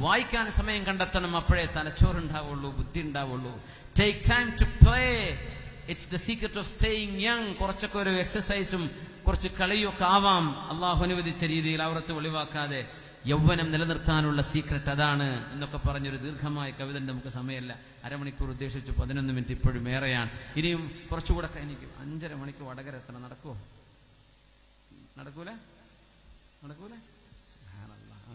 വായിക്കാൻ സമയം കണ്ടെത്തണം. അപ്പോഴേ തലച്ചോറുണ്ടാവുള്ളൂ, ബുദ്ധി ഉണ്ടാവുള്ളൂ. Take time to play. It's the secret of staying young. കുറച്ചൊക്കെ ഒരു എക്സസൈസും കുറച്ച് കളിയൊക്കെ ആവാം, അള്ളാഹു അനുവദിച്ച രീതിയിൽ ഔറത്ത് ഒളിവാക്കാതെ യൗവനം നിലനിർത്താനുള്ള സീക്രട്ട് അതാണ് എന്നൊക്കെ പറഞ്ഞൊരു ദീർഘമായ കവിത. നമുക്ക് സമയമല്ല, അരമണിക്കൂർ ഉദ്ദേശിച്ചു, 11 മിനിറ്റ് ഇപ്പോഴും ഏറെയാണ്. ഇനിയും കുറച്ചുകൂടെ എനിക്ക് 5.5 മണിക്ക് വടകര എത്തണം. നടക്കൂല?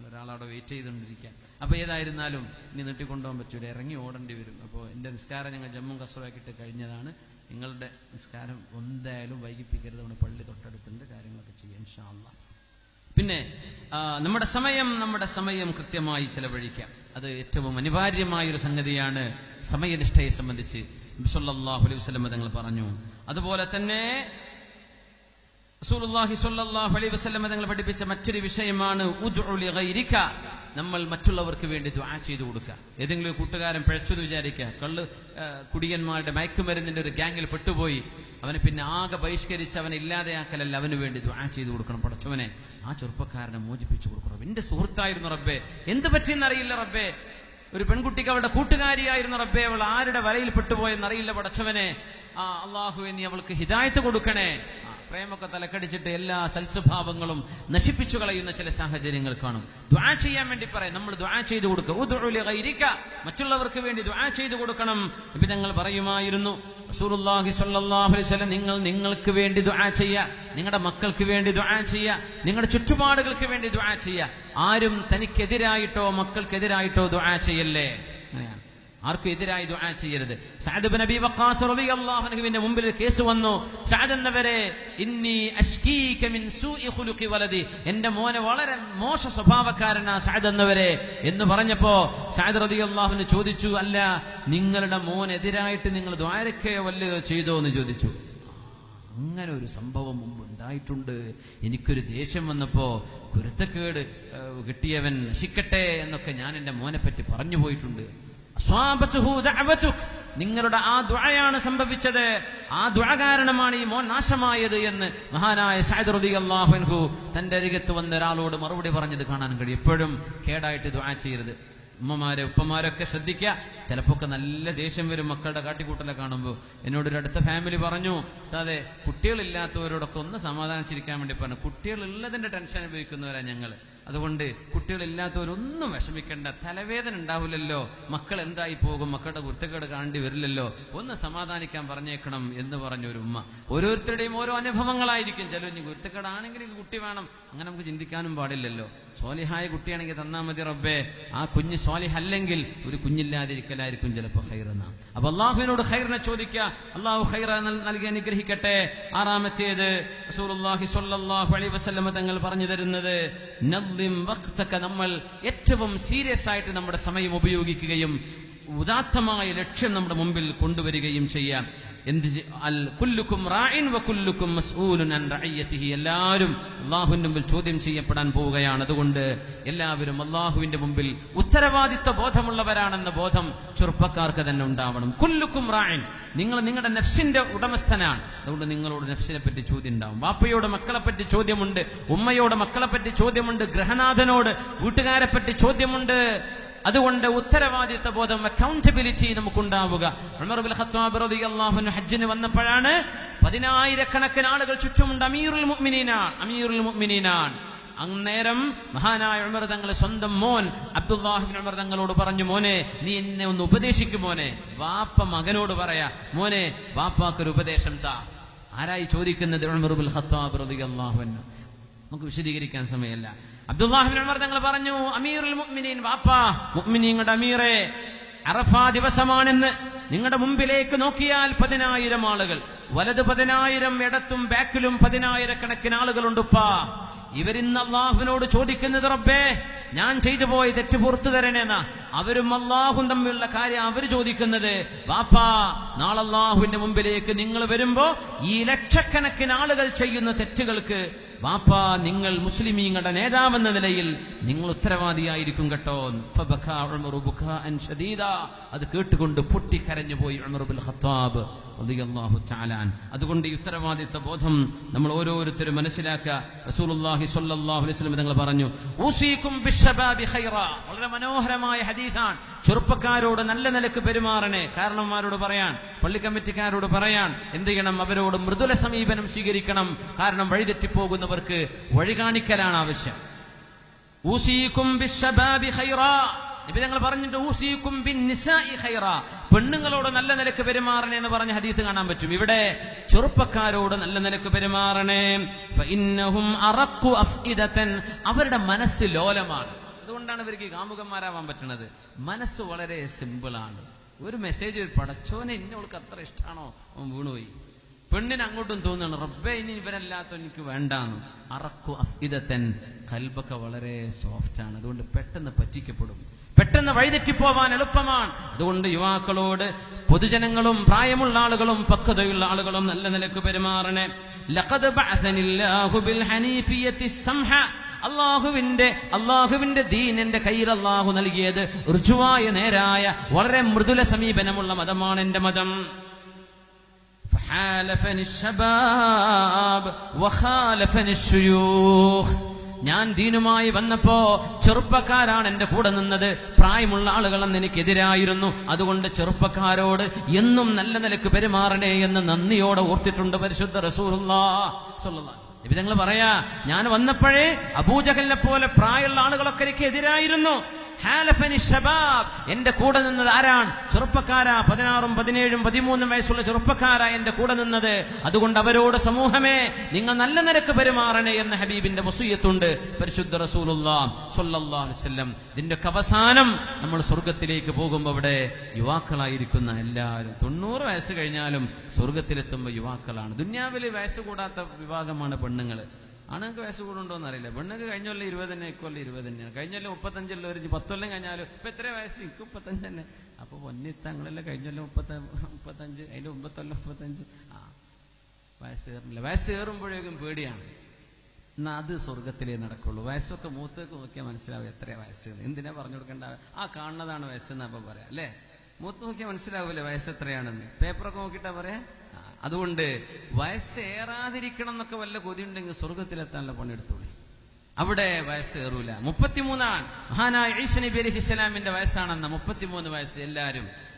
ഒരാളവിടെ വെയിറ്റ് ചെയ്തുകൊണ്ടിരിക്കാൻ. അപ്പൊ ഏതായിരുന്നാലും ഇനി നീട്ടിക്കൊണ്ടുപോകാൻ പറ്റൂല, ഇറങ്ങി ഓടേണ്ടി വരും. അപ്പോൾ എന്റെ നിസ്കാരം ഞങ്ങൾ ജമ്മു കസറാക്കിയിട്ട് കഴിഞ്ഞതാണ്. നിങ്ങളുടെ നിസ്കാരം എന്തായാലും വൈകിപ്പിക്കരുത്. നമ്മുടെ പള്ളി തൊട്ടടുത്തുണ്ട്, കാര്യങ്ങളൊക്കെ ചെയ്യാം ഇൻഷാ അല്ലാഹ്. പിന്നെ നമ്മുടെ സമയം കൃത്യമായി ചെലവഴിക്കാം. അത് ഏറ്റവും അനിവാര്യമായൊരു സംഗതിയാണ് സമയനിഷ്ഠയെ സംബന്ധിച്ച് നബി സല്ലല്ലാഹു അലൈഹി വസല്ലം തങ്ങൾ പറഞ്ഞു. അതുപോലെ തന്നെ റസൂലുള്ളാഹി സ്വല്ലല്ലാഹു അലൈഹി വസല്ലം തങ്ങൾ പഠിപ്പിച്ച മറ്റൊരു വിഷയമാണ് ഉദ്ഉ ലിഗൈരിക. നമ്മൾ മറ്റുള്ളവർക്ക് വേണ്ടി ദുആ ചെയ്തു കൊടുക്കുക. ഏതെങ്കിലും ഒരു കൂട്ടുകാരൻ പിഴച്ചു എന്ന് വിചാരിക്കുക, കുടിയന്മാരുടെ മയക്കുമരുന്നിന്റെ ഒരു ഗ്യാങ്ങിൽ പെട്ടുപോയി, അവനെ പിന്നെ ആകെ ബഹിഷ്കരിച്ച് അവനെ ഇല്ലാതെയാക്കലല്ല, അവന് വേണ്ടി ദുആ ചെയ്തു കൊടുക്കണം. പടച്ചവനെ, ആ ചെറുപ്പക്കാരനെ മോചിപ്പിച്ചു കൊടുക്കണം. എന്റെ സുഹൃത്തായിരുന്നു റബ്ബേ, എന്ത് പറ്റിയെന്നറിയില്ല റബ്ബേ, ഒരു പെൺകുട്ടിക്ക് അവളുടെ കൂട്ടുകാരിയായിരുന്നു റബ്ബേ, അവൾ ആരുടെ വലയിൽ പെട്ടുപോയെന്നറിയില്ല പടച്ചവനെ, അള്ളാഹുവേ നീ അവൾക്ക് ഹിദായത്ത് കൊടുക്കണേ. പ്രേമൊക്കെ തലക്കടിച്ചിട്ട് എല്ലാ സൽസ്വഭാവങ്ങളും നശിപ്പിച്ചു കളയുന്ന ചില സാഹചര്യങ്ങൾ കാണും. ദുആ ചെയ്യാൻ വേണ്ടി പറയാം, നമ്മൾ ദുആ ചെയ്തു കൊടുക്കുക. ഉദ്ഉ ലിഗൈരിക, മറ്റുള്ളവർക്ക് വേണ്ടി ദുആ ചെയ്തു കൊടുക്കണം. നബി തങ്ങൾ പറയുമായിരുന്നു, റസൂലുള്ളാഹി സ്വല്ലല്ലാഹു അലൈഹി വസല്ലം, നിങ്ങൾക്ക് വേണ്ടി ദുആ ചെയ്യുക, നിങ്ങളുടെ മക്കൾക്ക് വേണ്ടി ദുആ ചെയ്യുക, നിങ്ങളുടെ ചുറ്റുപാടുകൾക്ക് വേണ്ടി ദുആ ചെയ്യുക. ആരും തനിക്കെതിരായിട്ടോ മക്കൾക്കെതിരായിട്ടോ ദുആ ചെയ്യല്ലേ. അങ്ങനെയാണ്, ആർക്കും എതിരായി ദുആ ചെയ്യരുത്. സഅദ് ഇബ്നു അബീ വഖാസ് റളിയല്ലാഹു അൻഹുവിന്റെ മുമ്പിൽ ഒരു കേസ് വന്നു. സഅദ് എന്നവരെ, ഇന്നി അഷ്കീക മിൻ സൂഇ ഖുലുഖി വലദി, എന്റെ മോനെ വളരെ മോശ സ്വഭാവക്കാരനാ സഅദ് എന്നവരെ എന്ന് പറഞ്ഞപ്പോ സഅദ് റളിയല്ലാഹു അൻഹു ചോദിച്ചു, അല്ല നിങ്ങളുടെ മോനെതിരായിട്ട് നിങ്ങൾ ദുആരക്കയോ വല്ലതോ ചെയ്തോ എന്ന് ചോദിച്ചു. അങ്ങനെ ഒരു സംഭവം മുമ്പ് ഉണ്ടായിട്ടുണ്ട്. എനിക്കൊരു ദേഷ്യം വന്നപ്പോ കുരുത്തക്കേട് കിട്ടിയവൻ നശിക്കട്ടെ എന്നൊക്കെ ഞാൻ എന്റെ മോനെ പറ്റി പറഞ്ഞു പോയിട്ടുണ്ട്. നിങ്ങളുടെ ആ ദുആയാണ് സംഭവിച്ചത്, ആ ദുആ കാരണമാണ് ഈ മോൻ നാശമായത് എന്ന് മഹാനായ സഅദ് റളിയല്ലാഹു അൻഹു തന്റെ അരികത്ത് വന്ന ഒരാളോട് മറുപടി പറഞ്ഞത് കാണാൻ കഴിയും. എപ്പോഴും കേടായിട്ട് ദുആ ചെയ്യരുത്. ഉമ്മമാരെ ഉപ്പമാരൊക്കെ ശ്രദ്ധിക്കുക. ചിലപ്പോ നല്ല ദേഷ്യം വരും മക്കളുടെ കാട്ടിക്കൂട്ടലെ കാണുമ്പോൾ. എന്നോടൊരു അടുത്ത ഫാമിലി പറഞ്ഞു, സാധേ കുട്ടികളില്ലാത്തവരോടൊക്കെ ഒന്ന് സമാധാനിച്ചിരിക്കാൻ വേണ്ടി പറഞ്ഞു. കുട്ടികളുള്ളതിന്റെ ടെൻഷൻ അനുഭവിക്കുന്നവരാ ഞങ്ങൾ. അതുകൊണ്ട് കുട്ടികളില്ലാത്തവരൊന്നും വിഷമിക്കേണ്ട, തലവേദന ഉണ്ടാവില്ലല്ലോ, മക്കൾ എന്തായി പോകും, മക്കളുടെ കുരുത്തക്കേട് കാണേണ്ടി വരില്ലല്ലോ, ഒന്ന് സമാധാനിക്കാൻ പറഞ്ഞേക്കണം എന്ന് പറഞ്ഞ ഒരു ഉമ്മ. ഓരോരുത്തരുടെയും ഓരോ അനുഭവങ്ങളായിരിക്കും. ചില കുരുത്തക്കേടാണെങ്കിൽ കുട്ടി വേണം, അങ്ങനെ നമുക്ക് ചിന്തിക്കാനും പാടില്ലല്ലോ. സ്വാലിഹായ കുട്ടിയാണെങ്കിൽ തന്നാ മതി റബ്ബേ. ആ കുഞ്ഞ് സ്വാലിഹ് അല്ലെങ്കിൽ ഒരു കുഞ്ഞില്ലാതിരിക്കലായിരിക്കും ചിലപ്പോൾ ഖൈറെന്ന. അപ്പൊ അള്ളാഹുവിനോട് ഖൈറിനെ ചോദിക്കുക, അള്ളാഹു ഖൈറ നൽകി അനുഗ്രഹിക്കട്ടെ. ആറാമത്തേത് റസൂലുള്ളാഹി സ്വല്ലല്ലാഹു അലൈഹി വസല്ലം തങ്ങൾ പറഞ്ഞു തരുന്നത്, നമ്മൾ ഏറ്റവും സീരിയസ് ആയിട്ട് നമ്മുടെ സമയം ഉപയോഗിക്കുകയും ഉദാത്തമായ ലക്ഷ്യം നമ്മുടെ മുമ്പിൽ കൊണ്ടുവരികയും ചെയ്യാം. കുല്ലുക്കും റാഇൻ വ കുല്ലുക്കും മസ്ഊലുൻ അൻ റഅയ്യതിഹി, എല്ലാവരും അല്ലാഹുവിന്റെ മുമ്പിൽ ചോദ്യം ചെയ്യപ്പെടാൻ പോവുകയാണ്. അതുകൊണ്ട് എല്ലാവരും അല്ലാഹുവിന്റെ മുമ്പിൽ ഉത്തരവാദിത്വ ബോധമുള്ളവരാണെന്ന ബോധം ചെറുപ്പക്കാർക്ക് തന്നെ ഉണ്ടാവണം. കുല്ലുക്കും റാഇൻ, നിങ്ങൾ നിങ്ങളുടെ നഫ്സിന്റെ ഉടമസ്ഥനാണ്. അതുകൊണ്ട് നിങ്ങളോട് നഫ്സിനെ പറ്റി ചോദ്യം ഉണ്ടാവും. ബാപ്പയോട് മക്കളെ പറ്റി ചോദ്യമുണ്ട്, ഉമ്മയോട് മക്കളെ പറ്റി ചോദ്യമുണ്ട്, ഗൃഹനാഥനോട് വീട്ടുകാരെ പറ്റി ചോദ്യമുണ്ട്. അതുകൊണ്ട് ഉത്തരവാദിത്വ ബോധം, അക്കൗണ്ടബിലിറ്റി നമുക്കുണ്ടാവുക. ഉമർ ഇബ്നുൽ ഖത്താബ് റളിയല്ലാഹു അൻഹു ഹജ്ജിന് വന്നപ്പോഴാണ് 10,000 ആളുകൾ ചുറ്റുമുണ്ട്. അമീറുൽ മുഅ്മിനീനാണ്. അന്നേരം മഹാനായ ഉമർ തങ്ങൾ സ്വന്തം മോൻ അബ്ദുല്ലാഹി ഇബ്നു ഉമർ തങ്ങളോട് പറഞ്ഞു, മോനെ നീ എന്നെ ഒന്ന് ഉപദേശിക്കും മോനെ. വാപ്പ മകനോട് പറയാ, മോനെ വാപ്പാക്കൊരു ഉപദേശം താ. ആരായി ചോദിക്കുന്നത്? ഉമർ ഇബ്നുൽ ഖത്താബ് റളിയല്ലാഹു അൻഹു. നമുക്ക് വിശദീകരിക്കാൻ സമയമല്ല. അബ്ദുല്ലാഹി ഇബ്നു ഉമർ തങ്ങൾ പറഞ്ഞു, അമീറുൽ മുഅ്മിനീൻ, വാപ്പാ മുഅ്മിനീങ്ങളുടെ അമീറേ, അറഫാ ദിവസമാണെന്ന് നിങ്ങളുടെ മുമ്പിലേക്ക് നോക്കിയാൽ 10,000 ആളുകൾ, വലത് 10,000, ഇടത്തും ബാക്കിലും 10,000 ആളുകളുണ്ടുപ്പാ. ഇവരിന്ന് അള്ളാഹുവിനോട് ചോദിക്കുന്നത്, റബ്ബേ ഞാൻ ചെയ്തു പോയ തെറ്റ് പുറത്തു തരണേന്നാ. അവരും അള്ളാഹും തമ്മിലുള്ള കാര്യം അവർ ചോദിക്കുന്നത്. വാപ്പാ, നാളെ അള്ളാഹുവിന്റെ മുമ്പിലേക്ക് നിങ്ങൾ വരുമ്പോ ഈ ലക്ഷക്കണക്കിന് ആളുകൾ ചെയ്യുന്ന തെറ്റുകൾക്ക് വാപ്പാ നിങ്ങൾ മുസ്ലിമീങ്ങളുടെ നേതാവെന്ന നിലയിൽ നിങ്ങൾ ഉത്തരവാദിയായിരിക്കും കേട്ടോ. ഫബകാ ഉമറു ബുകാഅൻ ശദീദ. അത് കേട്ടുകൊണ്ട് പൊട്ടിക്കരഞ്ഞുപോയി ഉമർ ഇബ്നുൽ ഖത്താബ് റളിയല്ലാഹു തആല അൻ. അതുകൊണ്ട് ഈ ഉത്തരവാദിത്വ ബോധം നമ്മൾ ഓരോരുത്തരും മനസ്സിലാക്കുക. റസൂലുള്ളാഹി സ്വല്ലല്ലാഹു അലൈഹി വസല്ലം തങ്ങൾ പറഞ്ഞു, ഊസീകും ബിശ്ശബാബി ഖൈറാ. വളരെ മനോഹരമായ ഹദീസാണ്. ചെറുപ്പക്കാരോട് നല്ല നിലക്ക് പെരുമാറണേ. കാരണവന്മാരോട് പറയാൻ, പള്ളി കമ്മിറ്റിക്കാരോട് പറയാൻ, എന്ത് ചെയ്യണം? അവരോട് മൃദുല സമീപനം സ്വീകരിക്കണം. കാരണം വഴിതെറ്റിപ്പോകുന്നവർക്ക് വഴി കാണിക്കലാണ് ആവശ്യം. ഊസീകും ബിശ്ശബാബി ഖൈറാ. നബി തങ്ങൾ പറഞ്ഞിട്ട് ഊസീകും ബിന്നിസാഇ ഖൈറാ. പെണ്ണുങ്ങളോട് നല്ല നിലക്ക് പെരുമാറണേ എന്ന് പറഞ്ഞ ഹദീസ് കാണാൻ പറ്റും. ഇവിടെ ചെറുപ്പക്കാരോട് നല്ല നിലക്ക് പെരുമാറണേ. ഫഇന്നഹും അറഖു അഫ്ഇദതൻ. അവരുടെ മനസ്സ് ലോലമാണ്. അതുകൊണ്ടാണ് ഇവർക്ക് കാമുകന്മാരാവാൻ പറ്റുന്നത്. മനസ്സ് വളരെ സിമ്പിളാണ്. ഒരു മെസ്സേജ്, പടച്ചോനെ ഇന്നോൾക്ക് അത്ര ഇഷ്ടമാണോ, അവൻ വീണുപോയി. പെണ്ണിന് അങ്ങോട്ടും തോന്നുന്നു, റബ്ബേ ഇനി ഇവരല്ലാത്ത എനിക്ക് വേണ്ടാന്ന്. അറഖു അഫ്ഇദതൻ. കൽബൊക്കെ വളരെ സോഫ്റ്റ് ആണ്. അതുകൊണ്ട് പെട്ടെന്ന് പറ്റിക്കപ്പെടും, പെട്ടെന്ന് വഴിതെറ്റിപ്പോവാൻ എളുപ്പമാണ്. അതുകൊണ്ട് യുവാക്കളോട്, പൊതുജനങ്ങളും പ്രായമുള്ള ആളുകളും പക്വതയുള്ള ആളുകളും നല്ല നിലക്ക് പെരുമാറണേ. ലഖദ് ബഅസനില്ലാഹു ബിൽ ഹനീഫിയത്തി സംഹ. അള്ളാഹുവിന്റെ ദീൻ എന്റെ കയ്യിൽ അള്ളാഹു നൽകിയത് ഋജുവായ നേരായ വളരെ മൃദുല സമീപനമുള്ള മതമാണ് എന്റെ മതം. ഫഹാലഫനി ശബാബ് വഖാലഫനി ശുയൂഖ്. ഞാൻ ദീനുമായി വന്നപ്പോ ചെറുപ്പക്കാരാണ് എന്റെ കൂടെ നിന്നത്, പ്രായമുള്ള ആളുകളെന്ന് എനിക്കെതിരായിരുന്നു. അതുകൊണ്ട് ചെറുപ്പക്കാരോട് എന്നും നല്ല നിലക്ക് പെരുമാറണേ എന്ന് നന്ദിയോടെ ഓർത്തിട്ടുണ്ട് പരിശുദ്ധ റസൂലുള്ളാഹി സ്വല്ലല്ലാഹു അലൈഹി വസല്ലം. നബി തങ്ങൾ പറയാ, ഞാൻ വന്നപ്പോഴേ അബൂജഹലിനെ പോലെ പ്രായമുള്ള ആളുകളൊക്കെ എനിക്ക് എതിരായിരുന്നു. ഹാലഫനി ശബാബ്. എന്റെ കൂടെ നിന്നത് ആരാണ്? ചെറുപ്പക്കാരാ. 16, 17, 13 വയസ്സുള്ള ചെറുപ്പക്കാരാ എന്റെ കൂടെ നിന്നത്. അതുകൊണ്ട് അവരോട് സമൂഹമേ നിങ്ങൾ നല്ല നിലക്ക് പെരുമാറണേ എന്ന ഹബീബിന്റെ വസിയ്യത്തുണ്ട് പരിശുദ്ധ റസൂലുള്ളാഹി സ്വല്ലല്ലാഹു അലൈഹി വസല്ലം. ഇതിന്റെ അവസാനം നമ്മൾ സ്വർഗത്തിലേക്ക് പോകുമ്പോൾ അവിടെ യുവാക്കളായിരിക്കുന്ന എല്ലാവരും 90 വയസ്സ് കഴിഞ്ഞാലും സ്വർഗത്തിലെത്തുമ്പോൾ യുവാക്കളാണ്. ദുന്യാവിൽ വയസ്സ് കൂടാത്ത വിഭാഗമാണ് പെണ്ണുങ്ങൾ. ആണുങ്ങൾക്ക് വയസ്സ് കൂടുണ്ടോന്ന് അറിയില്ല. പെണ്ണുങ്ങൾക്ക് കഴിഞ്ഞൊല്ലം 20 തന്നെ, ഇക്കൊല്ലം 20 തന്നെയാണ്. കഴിഞ്ഞൊല്ലം 35 ഒരു 10 കൊല്ലം കഴിഞ്ഞാലും ഇപ്പൊ എത്ര വയസ്സ്? എനിക്ക് 35 തന്നെ. അപ്പൊ പൊന്നിത്തങ്ങളെല്ലാം കഴിഞ്ഞൊല്ലം 35, അതിന്റെ 9 കൊല്ലം 35. വയസ്സ് കയറുന്നില്ല. വയസ്സ് കയറുമ്പോഴേക്കും പേടിയാണ്. എന്നാ അത് സ്വർഗത്തിലേ നടക്കുള്ളൂ. വയസ്സൊക്കെ മൂത്തേക്ക് നോക്കിയാൽ മനസ്സിലാവും എത്ര വയസ്സ്. എന്തിനാ പറഞ്ഞു കൊടുക്കേണ്ട? ആ കാണുന്നതാണ് വയസ്സെന്നാ അപ്പൊ പറയാം അല്ലേ? മൂത്ത് നോക്കിയാൽ മനസ്സിലാവൂല്ലേ വയസ്സ് എത്രയാണെന്ന്? പേപ്പറൊക്കെ നോക്കിയിട്ടാ പറയാ. അതുകൊണ്ട് വയസ്സേറാതിരിക്കണം എന്നൊക്കെ വല്ല കൊതിയുണ്ടെങ്കിൽ സ്വർഗത്തിലെത്താനുള്ള പണിയെടുത്തോളി. അവിടെ വയസ്സേറൂല. 33 മഹാനായ ഈസ നബി അലൈഹിസ്സലാമിന്റെ വയസ്സാണെന്ന 33 വയസ്സ്.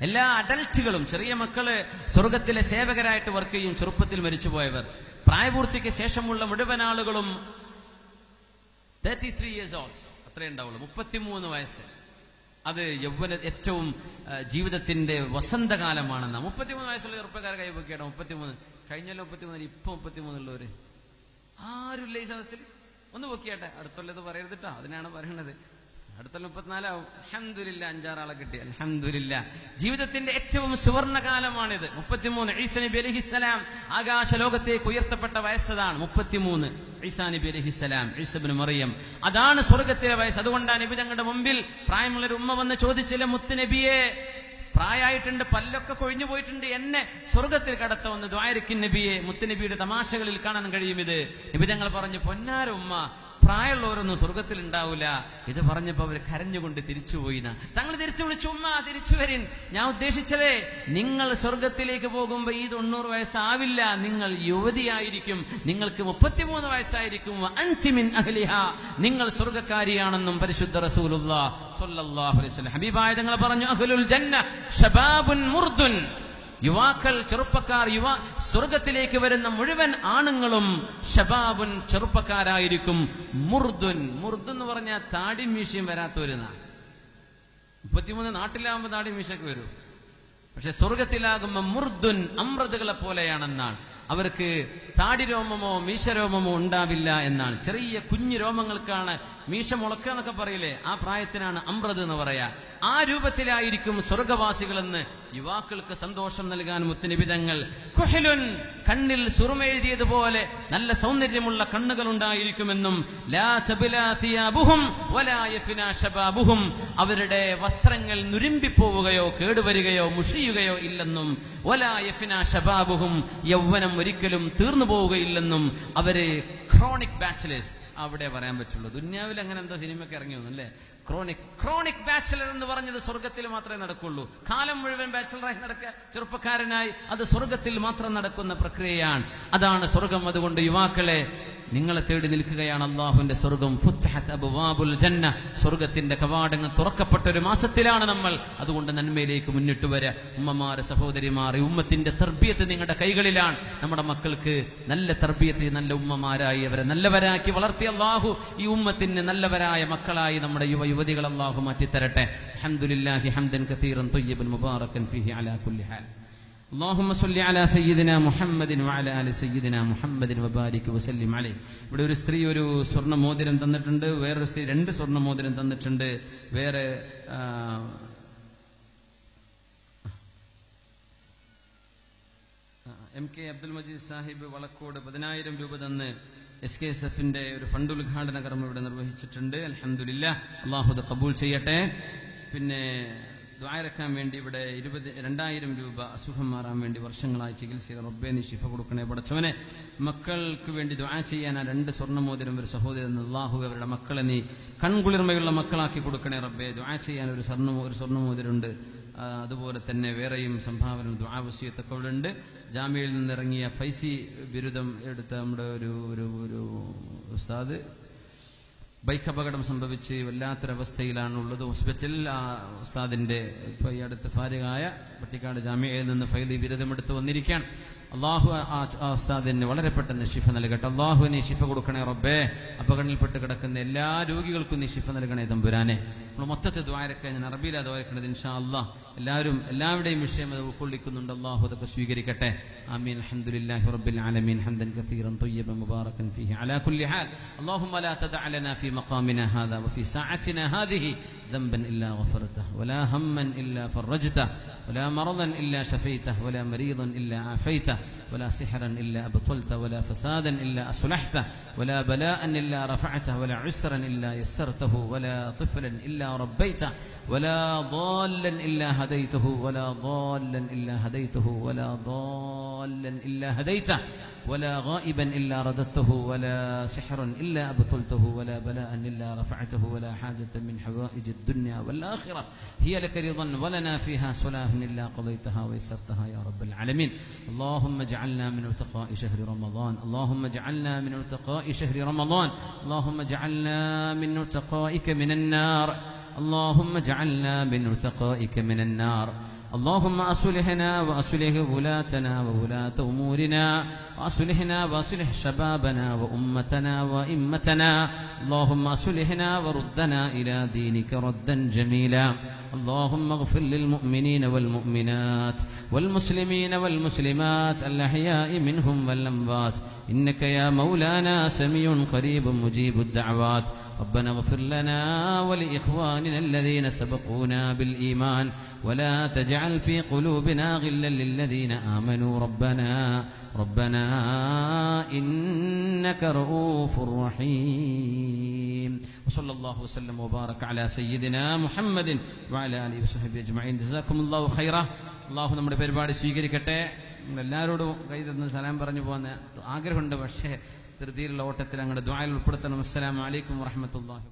എല്ലാ അഡൽറ്റുകളും, ചെറിയ മക്കള് സ്വർഗത്തിലെ സേവകരായിട്ട് വർക്ക് ചെയ്യും. ചെറുപ്പത്തിൽ മരിച്ചുപോയവർ, പ്രായപൂർത്തിക്ക് ശേഷമുള്ള മുഴുവൻ ആളുകളും 33 years old അത്രേ ഉണ്ടാവുള്ളൂ. 33 വയസ്സ്. അത് യൗവന ഏറ്റവും ജീവിതത്തിന്റെ വസന്തകാലമാണെന്ന. 33 വയസ്സുള്ള ചെറുപ്പക്കാരെ കൈവയ്ക്കണം. 33 കഴിഞ്ഞല്ലോ, 33 ഇപ്പൊ 33 ഉള്ളവര് ആരുമില്ല ഈ സദസ്സിൽ. ഒന്ന് പൊക്കിയാട്ടെ. അടുത്തുള്ളത് പറയരുതിട്ടോ, അതിനാണ് പറയണത്. അടുത്തുള്ള 34 ആവും. അൽഹംദുലില്ലാ, 5-6 ആളെ കിട്ടി. അൽഹംദുലില്ലാ. ജീവിതത്തിന്റെ ഏറ്റവും സുവർണകാലമാണിത്. 33. ഈസ നബി അലൈഹിസ്സലാം ആകാശ ലോകത്തേക്ക് ഉയർത്തപ്പെട്ട വയസ്സതാണ് 33. ഈസാ നബി അലൈഹിസ്സലാം, ഈസ ഇബ്നു മറിയം, അതാണ് സ്വർഗത്തിലെ വയസ്സ്. അതുകൊണ്ടാണ് നബി തങ്ങളുടെ മുമ്പിൽ പ്രായമുള്ളൊരു ഉമ്മ വന്ന് ചോദിച്ചില്ല, മുത്ത് നബിയെ, പ്രായമായിട്ടുണ്ട്, പല്ലൊക്കെ കൊഴിഞ്ഞു പോയിട്ടുണ്ട്, എന്നെ സ്വർഗത്തിൽ കടത്തുവന്ന് ദ്വാരക്കിൻ നബിയെ. മുത്തുനബിയുടെ തമാശകളിൽ കാണാൻ കഴിയും ഇത്. നബി തങ്ങൾ പറഞ്ഞു, പൊന്നാര ഉമ്മ, പ്രായമുള്ളവരൊന്നും സ്വർഗത്തിൽ ഉണ്ടാവില്ല. ഇത് പറഞ്ഞപ്പോ അവർ കരഞ്ഞുകൊണ്ട് തിരിച്ചുപോയി. തങ്ങൾ തിരിച്ചു വിളിച്ചു, ഉമ്മ തിരിച്ചു വരിൻ. ഞാൻ ഉദ്ദേശിച്ചതേ, നിങ്ങൾ സ്വർഗത്തിലേക്ക് പോകുമ്പോ ഈ 90 വയസ്സാവില്ല, നിങ്ങൾ യുവതിയായിരിക്കും, നിങ്ങൾക്ക് 33 വയസ്സായിരിക്കും. അൻതി മിൻ അഹ്ലിഹാ, നിങ്ങൾ സ്വർഗക്കാരിയാണെന്നും പരിശുദ്ധ റസൂലുള്ളാഹി സ്വല്ലല്ലാഹു അലൈഹി വസല്ലം ഹബീബായ തങ്ങൾ പറഞ്ഞു, അഹ്ലുൽ ജന്ന ശബാബുൻ മുർദുൻ. യുവാക്കൾ, ചെറുപ്പക്കാർ, സ്വർഗത്തിലേക്ക് വരുന്ന മുഴുവൻ ആണുങ്ങളും ഷബാബുൻ, ചെറുപ്പക്കാരായിരിക്കും. മുർദുൻ, മുർദ് എന്ന് പറഞ്ഞാൽ താടി മീശയും വരാത്തവരുന്ന. 33 നാട്ടിലാകുമ്പോൾ താടി മീശയൊക്കെ വരും. പക്ഷെ സ്വർഗത്തിലാകുമ്പോ മുർദുൻ, അമൃതുകളെ പോലെയാണെന്നാണ്. അവർക്ക് താടിരോമമോ മീശരോമമോ ഉണ്ടാവില്ല എന്നാണ്. ചെറിയ കുഞ്ഞു രോമങ്ങൾക്കാണ് മീശ മുളക്കുക എന്നൊക്കെ പറയില്ലേ, ആ പ്രായത്തിനാണ് അമ്രത് എന്ന് പറയാ. ആ രൂപത്തിലായിരിക്കും സ്വർഗവാസികളെന്ന് യുവാക്കൾക്ക് സന്തോഷം നൽകാൻ മുത്തുനബി തങ്ങൾ കുഹ്ലുൻ, കണ്ണിൽ സുറുമെഴുതിയതുപോലെ നല്ല സൗന്ദര്യമുള്ള കണ്ണുകൾ ഉണ്ടായിരിക്കുമെന്നും ലാ തബ്ലാ സിയാബുഹും വലാ യഫ്നാ ശബാബുഹും അവരുടെ വസ്ത്രങ്ങൾ നുരുമ്പിപ്പോവുകയോ കേടുവരികയോ മുഷിയുകയോ ഇല്ലെന്നും വലാ യഫ്നാ ശബാബുഹും യൗവനം ഒരിക്കലും തീർന്നു പോവുകയില്ലെന്നും അവര് ക്രോണിക് ബാച്ചിലേഴ്സ് അവിടെ പറയാൻ പറ്റുള്ളൂ. ദുന്യാവിൽ അങ്ങനെ എന്തോ സിനിമയ്ക്ക് ഇറങ്ങി വന്നു അല്ലേ? ക്രോണിക് ബാച്ചിലർ എന്ന് പറഞ്ഞത് സ്വർഗത്തിൽ മാത്രമേ നടക്കുള്ളൂ. കാലം മുഴുവൻ ബാച്ചിലറായി നടക്കുക, ചെറുപ്പക്കാരനായി, അത് സ്വർഗത്തിൽ മാത്രം നടക്കുന്ന പ്രക്രിയയാണ്. അതാണ് സ്വർഗം. അതുകൊണ്ട് യുവാക്കളെ, നിങ്ങളെ തേടി നിൽക്കുകയാണ് അള്ളാഹുവിന്റെ സ്വർഗം. ഫുത്ഹത് അബ്വാബുൽ ജന്ന, സ്വർഗത്തിന്റെ കവാടങ്ങൾ തുറക്കപ്പെട്ട ഒരു മാസത്തിലാണ് നമ്മൾ. അതുകൊണ്ട് നന്മയിലേക്ക് മുന്നിട്ട് വരിക. ഉമ്മമാര്, സഹോദരിമാർ, ഈ ഉമ്മത്തിന്റെ തർബിയത്ത് നിങ്ങളുടെ കൈകളിലാണ്. നമ്മുടെ മക്കൾക്ക് നല്ല തർബിയത്ത്, നല്ല ഉമ്മമാരായി അവരെ നല്ലവരാക്കി വളർത്തി അള്ളാഹു ഈ ഉമ്മത്തിന് നല്ലവരായ മക്കളായി നമ്മുടെ യുവതികൾ അള്ളാഹു മാറ്റിത്തരട്ടെ. അൽഹംദുലില്ലാഹി ഹംദൻ കസീറൻ ത്വയ്യിബൻ മുബാറകൻ ഫീഹി അലാ കുല്ലി ഹാൽ. اللهم صل على سيدنا محمد وعلى آل سيدنا محمد وبارك وسلم عليه. ഇവിടെ ഒരു സ്ത്രീ ഒരു സ്വർണ്ണ മോതിരം തന്നിട്ടുണ്ട്, വേറൊരു സ്ത്രീ 2 സ്വർണ്ണ മോതിരം തന്നിട്ടുണ്ട്. വേറെ MK അബ്ദുൽ മജീദ് സാഹിബ് വളക്കോട് 10,000 രൂപ തന്ന് SKSFന്റെ ഒരു ഫണ്ട് ഉദ്ഘാടന കർമ്മം ഇവിടെ നിർവഹിച്ചിട്ടുണ്ട്. അൽഹംദുലില്ലാഹ്, അല്ലാഹു അത് ഖബൂൽ ചെയ്യട്ടെ. പിന്നെ ദുആയിറക്കാൻ വേണ്ടി ഇവിടെ 2,000 രൂപ അസുഖം മാറാൻ വേണ്ടി വർഷങ്ങളായി ചികിത്സ. റബ്ബേ നീ ശിഫ കൊടുക്കണേ പടച്ചവനെ. മക്കൾക്ക് വേണ്ടി ദുആ ചെയ്യാൻ 2 സ്വർണ്ണമോതിരം ഒരു സഹോദരൻ, അല്ലാഹു അവരുടെ മക്കളെ നീ കൺകുളിർമയുള്ള മക്കളാക്കി കൊടുക്കണേ റബ്ബേ. ദുആ ചെയ്യാൻ ഒരു സ്വർണ്ണമോതിരമുണ്ട്. അതുപോലെ തന്നെ വേറെയും സംഭാവന ദുആ വസിയത്തൊക്കെ ഇവിടെ ഉണ്ട്. ജാമ്യയിൽ നിന്നിറങ്ങിയ ഫൈസി ബിരുദം എടുത്ത നമ്മുടെ ഒരു ഉസ്താദ് ബൈക്ക് അപകടം സംഭവിച്ച് വല്ലാത്തൊരവസ്ഥയിലാണുള്ളത് ഹോസ്പിറ്റലിൽ. ആ ഉസ്താദിന്റെ ഇപ്പൊ ഈ അടുത്ത് ഫാരിഗായ പട്ടിക്കാട് ജാമ്യയിൽ നിന്ന് ഫൈലി ബിരുദമെടുത്ത് വന്നിരിക്കുകയാണ്. അള്ളാഹു ആ ഉസ്താദിന് വളരെ പെട്ടെന്ന് ശിഫ നൽകട്ടെ. അള്ളാഹു നീ ശിഫ കൊടുക്കണേ റബ്ബേ. അപകടത്തിൽപ്പെട്ട് കിടക്കുന്ന എല്ലാ രോഗികൾക്കും നീ ശിഫ നൽകണേ തമ്പുരാനെ. നമ്മൾ മൊത്തത്തിൽ ദ്വാരക്കാൻ ഞാൻ അറബിയിലാ ദ്വാരക്കണത് ഇൻഷാ അല്ലാഹ്. എല്ലാവരുടെയും വിഷയം അത് ഉൾക്കൊള്ളിക്കുന്നുണ്ട്. അള്ളാഹു അതൊക്കെ സ്വീകരിക്കട്ടെ. ആമീൻ. അൽഹംദുലില്ലാഹി റബ്ബിൽ ആലമീൻ ഹംദൻ കസീറൻ ത്വയ്യിബൻ മുബാറകൻ ഫീഹി അലാ കുല്ലി ഹാൽ. അല്ലാഹുമ്മ ലാ തദഅ ലനാ ഫീ മഖാമിനാ ഹാദാ വഫീ സഅതിനാ ഹാദിഹി ذنبا إلا غفرته ولا هما إلا فرجته ولا مرضا إلا شفيته ولا مريضا إلا عافيته ولا سحرا إلا أبطلته ولا فسادا إلا أصلحته ولا بلاء إلا رفعته ولا عسرا إلا يسرته ولا طفلا إلا ربيته ولا ضالا إلا هديته ولا ضالا إلا هديته ولا ضالا إلا هديته ولا غائبا إلا رددته ولا سحرا إلا أبطلته ولا بلاء إلا رفعته ولا حاجة من حوائج الدنيا والآخرة هي لك رضا ولنا فيها صلاح إلا قضيتها ويسرتها يا رب العالمين. اللهم اجعلنا من عتقاء شهر رمضان. اللهم اجعلنا من عتقاء شهر رمضان. اللهم اجعلنا من عتقائك من النار. اللهم اجعلنا من عتقائك من النار. اللهم أصلحنا وأصلح ولاتنا وولاة أمورنا وأصلحنا وأصلح شبابنا وأمتنا وإمتنا. اللهم أصلحنا وردنا إلى دينك ردا جميلا. اللهم اغفر للمؤمنين والمؤمنات والمسلمين والمسلمات الأحياء منهم والأموات إنك يا مولانا سميع قريب مجيب الدعوات. ربنا اغفر لنا ولإخواننا الذين سبقونا بالإيمان ولا تجعل في قلوبنا غلا للذين آمنوا ربنا إنك رؤوف رحيم. وصلى الله وسلم وبارك على سيدنا محمد وعلى آله وصحبه أجمعين. جزاكم الله خيرا. അള്ളാഹു നമ്മുടെ പരിപാടി സ്വീകരിക്കട്ടെ. എല്ലാവരോടും കൈ തന്ന് സലാം പറഞ്ഞു പോകുന്ന ആഗ്രഹമുണ്ട്. പക്ഷേ ധൃതിയിലുള്ള ഓട്ടത്തിൽ അങ്ങയുടെ ദുആയിൽ ഉൾപ്പെടുത്തണം. അസ്സലാമു അലൈക്കും വറഹ്മത്തുള്ളാഹി.